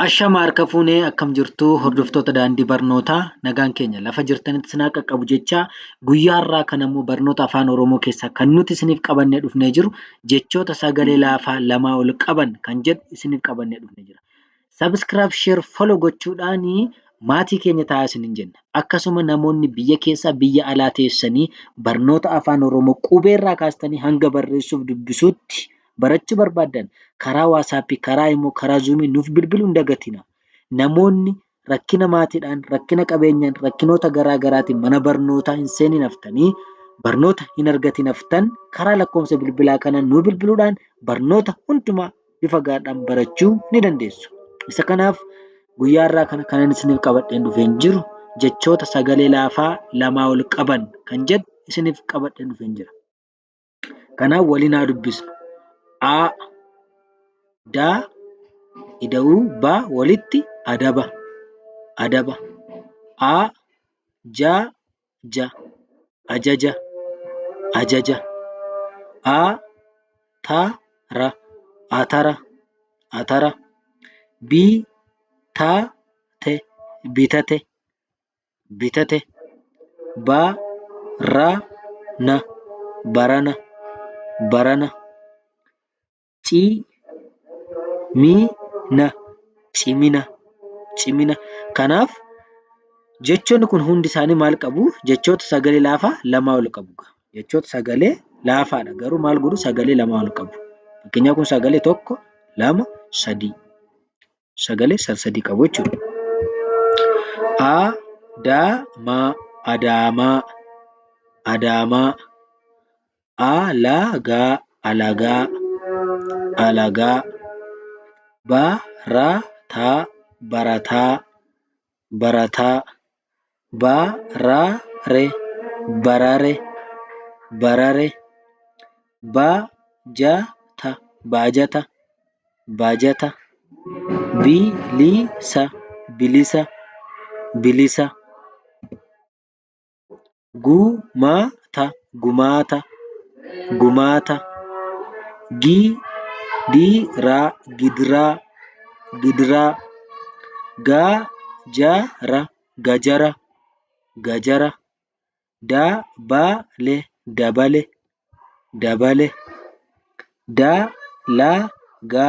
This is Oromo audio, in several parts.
Ashama harka fuunee akkam jirtu hordoftoota daandii barnootaa nagaan keenya lafa jirtanitti isin haa qaqqabu jechaa guyyaa har'aa kana immoo barnoota afaan Oromoo keessaa kan nuti isiniif qabannee dhufnee jiru jechoota sagalee laafaa lamaa ol qaban kan jedhu isiniif qabannee dhufnee jira. Subscribe, share, follow gochuudhaan maatii keenya ta'aa isiniin jenna. Akkasuma namoonni biyya keessaa biyya alaa teessanii barnoota afaan Oromoo qubeerraa kaastanii hanga barreessuuf dubbisuutti barachuu barbaaddan karaa waatsaappii, karaa immoo karaa zuumii nuuf bilbiluu hin dagatina. Namoonni rakkina maatiidhaan, rakkina qabeenyaan, rakkinoota garaa garaatiin mana barnootaa hin seenin haftanii barnoota hin argatin haftan karaa lakkoofsa bilbilaa kanaan nuu bilbiluudhaan barnoota hundumaa bifa gaariidhaan barachuu ni dandeessu. Isa kanaaf guyyaa har'aa kana kanan isiniif qabadheen dhufeen jiru jechoota sagalee laafaa lamaa ol qaban kan jedhu isiniif qabadheen dhufeen jira. Kanaaf waliin haa dubbisnu. A, da, ida'uu, ba, walitti adaba, adaba. A, ja, ja, ajaja, ajaja. A, ta, ra, atara, atara. B, ta, te, bitate, bitate. Ba, ra, na, barana, barana. Ci, mi, na, cimina, cimina. Kanaaf jechoonni kun hundi isaanii maal qabu? Jechoota sagalee laafaa lamaa ol qabu. Jechoota sagalee laafaadha. Garuu maal godhu? Sagalee lamaa ol qabu. Fakkeenyaaf kun sagalee tokko, lama, sadii. Sagalee sadii qabu jechuudha. Adamaa, adaamaa, adaamaa. Alagaa, alagaa, alagaa. Barataa, barataa, barataa. Barare, barare, barare. Bajata, bajata, bajata. Bilisa, bilisa, bilisa. Gumata, gumata, gumata. Gidira, gidira, gidira. Gajara, gajara, gajara. Dabale, dabale, dabale. Dalaga,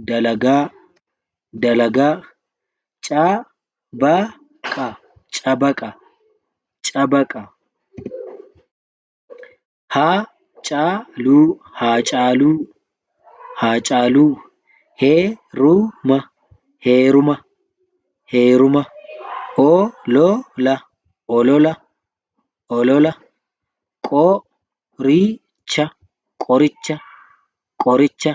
dalaga, dalaga. Cabaka, cabaka, cabaka. Haacaaluu, haacaaluu, haacaaluu. Heeruma, heeruma, heeruma. Olola, olola, olola. Qoricha, qoricha, qoricha.